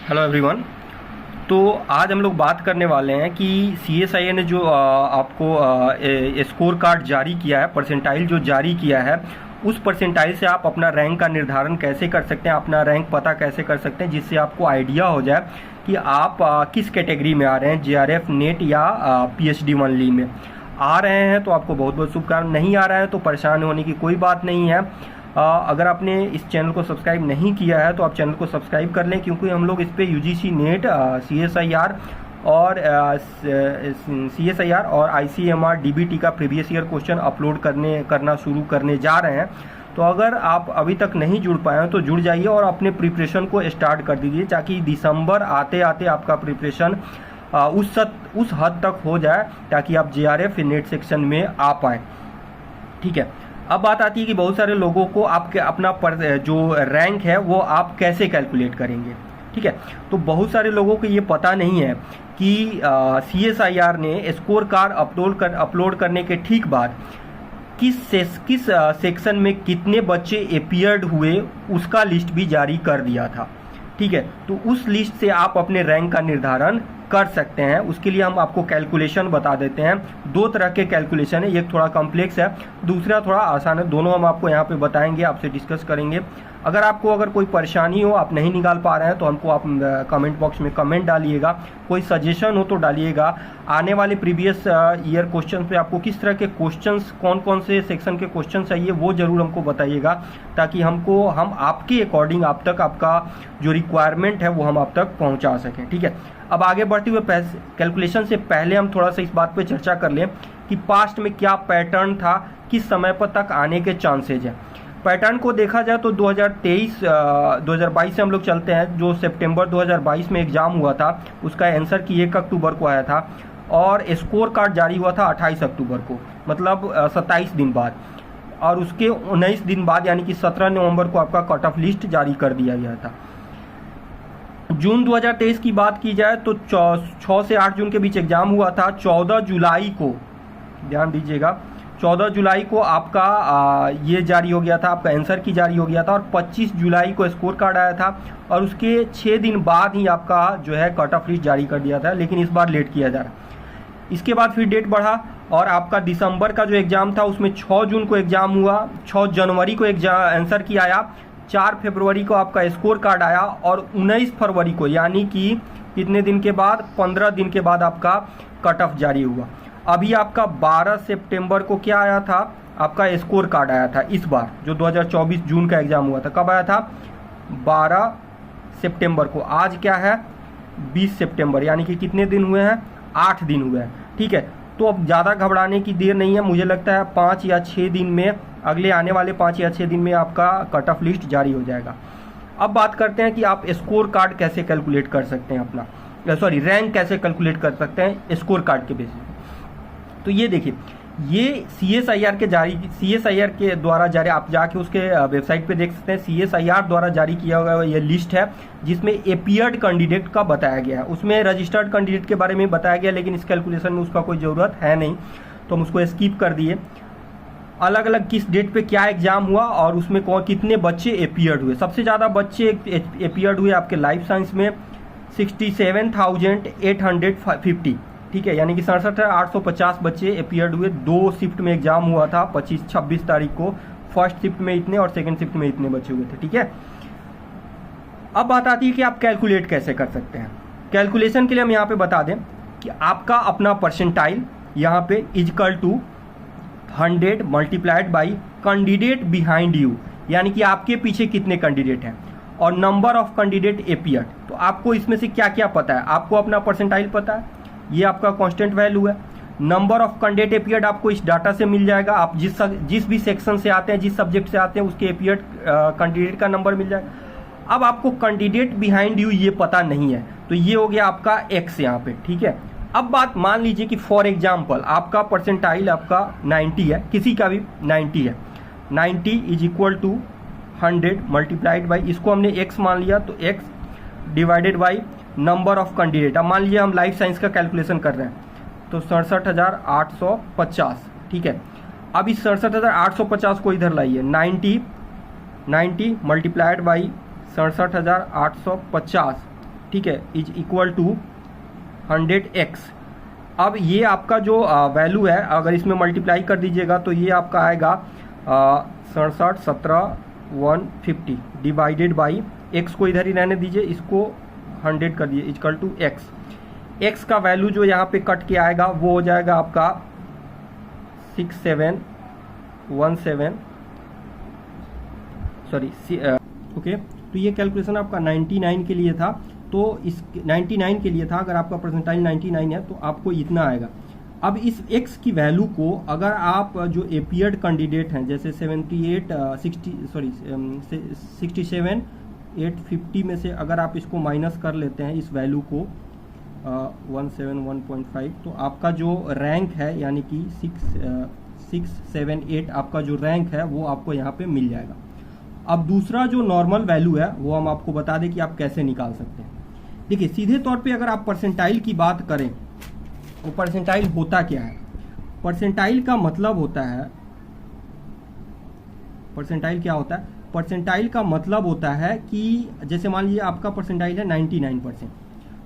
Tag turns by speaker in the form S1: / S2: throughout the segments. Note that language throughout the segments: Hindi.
S1: Hello everyone. तो आज हम लोग बात करने वाले हैं कि सीएसआईआर ने जो आपको स्कोर कार्ड जारी किया है, परसेंटाइल जो जारी किया है, उस परसेंटाइल से आप अपना रैंक का निर्धारण कैसे कर सकते हैं, अपना रैंक पता कैसे कर सकते हैं, जिससे आपको आइडिया हो जाए कि आप किस कैटेगरी में आ रहे हैं, जेआरएफ, नेट या पीएचडी ओनली में आ रहे हैं। तो आपको बहुत बहुत शुभकामनाएं। नहीं आ रहा है तो परेशान होने की कोई बात नहीं है। अगर आपने इस चैनल को सब्सक्राइब नहीं किया है तो आप चैनल को सब्सक्राइब कर लें, क्योंकि हम लोग इस पे यूजीसी नेट, सीएसआईआर और सीएसआईआर और आईसीएमआर डीबीटी का प्रीवियस ईयर क्वेश्चन अपलोड करना शुरू करने जा रहे हैं। तो अगर आप अभी तक नहीं जुड़ पाए हैं तो जुड़ जाइए और अपने प्रिपरेशन को स्टार्ट कर दीजिए, ताकि दिसंबर आते आते आपका प्रिपरेशन उस हद तक हो जाए ताकि आप जेआरएफ नेट सेक्शन में आ पाए। ठीक है, अब बात आती है कि बहुत सारे लोगों को आपके अपना जो रैंक है वो आप कैसे कैलकुलेट करेंगे। ठीक है, तो बहुत सारे लोगों को ये पता नहीं है कि सीएसआईआर ने स्कोर कार्ड अपलोड करने के ठीक बाद किस सेक्शन में कितने बच्चे अपीयर्ड हुए उसका लिस्ट भी जारी कर दिया था। ठीक है, तो उस लिस्ट से आप अपने रैंक का निर्धारण कर सकते हैं। उसके लिए हम आपको कैलकुलेशन बता देते हैं। दो तरह के कैलकुलेशन है, एक थोड़ा कॉम्प्लेक्स है, दूसरा थोड़ा आसान है। दोनों हम आपको यहाँ पे बताएंगे, आपसे डिस्कस करेंगे। अगर कोई परेशानी हो, आप नहीं निकाल पा रहे हैं, तो हमको आप कमेंट बॉक्स में कमेंट डालिएगा। कोई सजेशन हो तो डालिएगा। आने वाले प्रीवियस ईयर क्वेश्चन पे आपको किस तरह के क्वेश्चंस, कौन कौन से सेक्शन के क्वेश्चन चाहिए, वो जरूर हमको बताइएगा, ताकि हम आपके अकॉर्डिंग आप तक आपका जो रिक्वायरमेंट है वो हम आप तक पहुँचा सकें। ठीक है, अब आगे बढ़ते हुए कैलकुलेशन से पहले हम थोड़ा सा इस बात पे चर्चा कर लें कि पास्ट में क्या पैटर्न था, किस समय पर तक आने के चांसेज हैं। पैटर्न को देखा जाए तो 2022 से हम लोग चलते हैं। जो सितंबर 2022 में एग्जाम हुआ था उसका आंसर की 1 अक्टूबर को आया था और स्कोर कार्ड जारी हुआ था 28 अक्टूबर को, मतलब 27 दिन बाद। और उसके 19 दिन बाद यानी कि 17 नवंबर को आपका कट ऑफ लिस्ट जारी कर दिया गया था। जून 2023 की बात की जाए तो 6 से 8 जून के बीच एग्जाम हुआ था। 14 जुलाई को, ध्यान दीजिएगा, 14 जुलाई को आपका ये जारी हो गया था, आपका आंसर की जारी हो गया था। और 25 जुलाई को स्कोर कार्ड आया था और उसके 6 दिन बाद ही आपका जो है कट ऑफ लिस्ट जारी कर दिया था, लेकिन इस बार लेट किया जा रहा। इसके बाद फिर डेट बढ़ा और आपका दिसंबर का जो एग्जाम था उसमें 6 जून को एग्जाम हुआ, 6 जनवरी को आंसर की आया, 4 फरवरी को आपका स्कोर कार्ड आया और 19 फरवरी को, यानी कि कितने दिन के बाद, 15 दिन के बाद आपका कट ऑफ जारी हुआ। अभी आपका 12 सितंबर को क्या आया था, आपका स्कोर कार्ड आया था। इस बार जो 2024 जून का एग्जाम हुआ था, कब आया था, 12 सितंबर को। आज क्या है, 20 सितंबर, यानी कि कितने दिन हुए हैं, 8 दिन हुए हैं। ठीक है, तो अब ज़्यादा घबराने की देर नहीं है। मुझे लगता है 5 या 6 दिन में, अगले आने वाले 5 या 6 दिन में आपका कट ऑफ लिस्ट जारी हो जाएगा। अब बात करते हैं कि आप स्कोर कार्ड कैसे कैलकुलेट कर सकते हैं, अपना रैंक कैसे कैलकुलेट कर सकते हैं स्कोर कार्ड के बेसिस पे। तो ये देखिए, ये सीएसआईआर के द्वारा जारी, आप जाके उसके वेबसाइट पे देख सकते हैं। सीएसआईआर द्वारा जारी किया हुआ ये लिस्ट है जिसमें अपीयर्ड कैंडिडेट का बताया गया है। उसमें रजिस्टर्ड कैंडिडेट के बारे में बताया गया, लेकिन इस कैलकुलेशन में उसका कोई ज़रूरत है नहीं, तो हम उसको स्किप कर दिए। अलग अलग किस डेट पे क्या एग्जाम हुआ और उसमें कितने बच्चे अपीयर्ड हुए। सबसे ज़्यादा बच्चे अपीयर्ड हुए आपके लाइफ साइंस में 67,850। ठीक है, यानी कि 67,850 बच्चे अपीयर्ड हुए। 2 शिफ्ट में एग्जाम हुआ था, 25-26 तारीख को। फर्स्ट शिफ्ट में इतने और सेकंड शिफ्ट में इतने बच्चे हुए थे। ठीक है, अब बात आती है कि आप कैलकुलेट कैसे कर सकते हैं। कैलकुलेशन के लिए हम यहाँ पे बता दें कि आपका अपना परसेंटाइल यहाँ पे is equal to 100 multiplied by candidate behind you, यानी कि आपके पीछे कितने कैंडिडेट हैं, और नंबर ऑफ कैंडिडेट अपीयर्ड। तो आपको इसमें से क्या क्या पता है, आपको अपना परसेंटाइल पता है, ये आपका कांस्टेंट वैल्यू है। नंबर ऑफ कैंडिडेट अपीयर्ड आपको इस डाटा से मिल जाएगा। आप जिस भी सेक्शन से आते हैं, जिस सब्जेक्ट से आते हैं, उसके अपीयर्ड कैंडिडेट का नंबर मिल जाएगा। अब आपको कैंडिडेट बिहाइंड यू ये पता नहीं है, तो ये हो गया आपका एक्स यहाँ पे। ठीक है, अब बात मान लीजिए कि फॉर एग्जाम्पल आपका परसेंटाइल आपका 90 है, किसी का भी 90 है। 90 is equal to 100 multiplied by, इसको हमने एक्स मान लिया, तो X divided by number of candidate. अब मान लीजिए हम लाइफ साइंस का कैलकुलेशन कर रहे हैं, तो 67,850। ठीक है, अब इस 67,850 को इधर लाइए, 90 मल्टीप्लाइड बाई 67,850। ठीक है, इज इक्वल टू 100x। अब ये आपका जो वैल्यू है अगर इसमें मल्टीप्लाई कर दीजिएगा तो ये आपका आएगा 67 17 150 डिवाइडेड बाई x को इधर ही रहने दीजिए, इसको 100 कर दीजिए इक्वल टू x का वैल्यू जो यहाँ पे कट के आएगा वो हो जाएगा आपका 6717 सॉरी ओके। तो ये कैलकुलेशन आपका 99 के लिए था, तो इस 99 के लिए था। अगर आपका परसेंटाइल 99 है तो आपको इतना आएगा। अब इस x की वैल्यू को अगर आप जो अपीयर्ड कैंडिडेट हैं जैसे 67 850 में से अगर आप इसको माइनस कर लेते हैं इस वैल्यू को 171.5, तो आपका जो रैंक है यानी कि 678 आपका जो रैंक है वो आपको यहाँ पे मिल जाएगा। अब दूसरा जो नॉर्मल वैल्यू है वो हम आपको बता दें कि आप कैसे निकाल सकते हैं। देखिए सीधे तौर पे अगर आप परसेंटाइल की बात करें तो परसेंटाइल होता क्या है? परसेंटाइल का मतलब होता है, परसेंटाइल क्या होता है? परसेंटाइल का मतलब होता है कि जैसे मान लीजिए आपका परसेंटाइल है 99%,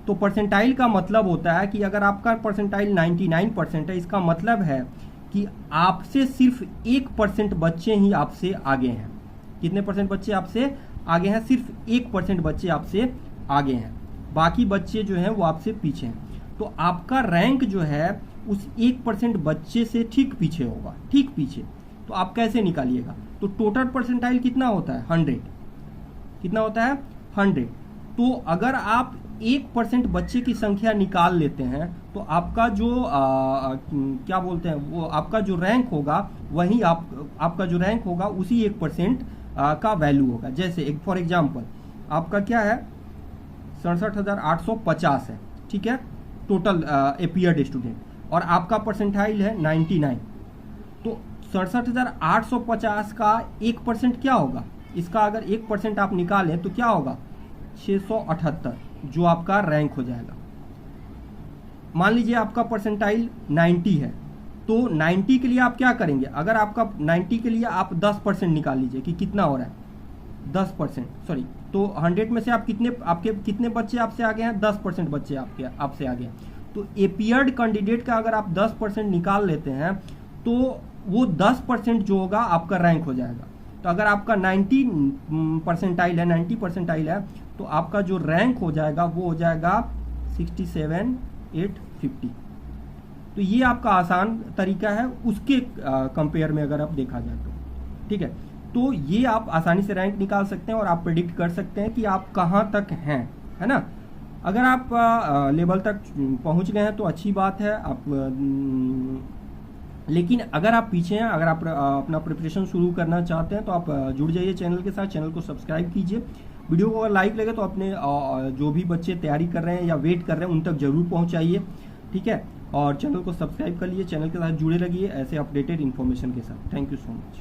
S1: तो परसेंटाइल का मतलब होता है कि अगर आपका परसेंटाइल 99% है, इसका मतलब है कि आपसे सिर्फ 1% बच्चे ही आपसे आगे हैं। कितने परसेंट बच्चे आपसे आगे हैं? सिर्फ 1% बच्चे आपसे आगे हैं, बाकी बच्चे जो हैं वो आपसे पीछे हैं। तो आपका रैंक जो है उस 1% बच्चे से ठीक पीछे होगा, ठीक पीछे। तो आप कैसे निकालिएगा? तो टोटल परसेंटाइल कितना होता है? 100। कितना होता है? 100। तो अगर आप 1% बच्चे की संख्या निकाल लेते हैं तो आपका जो क्या बोलते हैं वो आपका जो रैंक होगा वही आपका जो रैंक होगा उसी 1% का वैल्यू होगा। जैसे एक फॉर एग्जांपल आपका क्या है 67,850 है, ठीक है, टोटल अपीयर्ड स्टूडेंट, और आपका परसेंटाइल है 99। तो 67,850 का 1% क्या होगा? इसका अगर 1% आप निकालें तो क्या होगा? 678 जो आपका रैंक हो जाएगा। मान लीजिए आपका परसेंटाइल 90 है, तो 90 के लिए आप क्या करेंगे? अगर आपका 90 के लिए आप 10% निकाल लीजिए कि कितना हो रहा है 10%, सॉरी, तो 100 में से आप आपके कितने बच्चे आपसे आगे हैं? 10% बच्चे आपसे आगे हैं। तो अपीयर्ड कैंडिडेट का अगर आप 10% निकाल लेते हैं तो वो 10% जो होगा आपका रैंक हो जाएगा। तो अगर आपका 90 परसेंटाइल है तो आपका जो रैंक हो जाएगा वो हो जाएगा 67,850। तो ये आपका आसान तरीका है उसके कंपेयर में अगर आप देखा जाए तो, ठीक है। तो ये आप आसानी से रैंक निकाल सकते हैं और आप प्रेडिक्ट कर सकते हैं कि आप कहाँ तक हैं, है ना। अगर आप लेवल तक पहुँच गए हैं तो अच्छी बात है। आप लेकिन अगर आप पीछे हैं, अगर आप अपना प्रिपरेशन शुरू करना चाहते हैं तो आप जुड़ जाइए चैनल के साथ, चैनल को सब्सक्राइब कीजिए। वीडियो को अगर लाइक लगे तो अपने जो भी बच्चे तैयारी कर रहे हैं या वेट कर रहे हैं उन तक जरूर पहुंचाइए, ठीक है। और चैनल को सब्सक्राइब कर लीजिए, चैनल के साथ जुड़े रहिए ऐसे अपडेटेड इन्फॉर्मेशन के साथ। Thank you so much.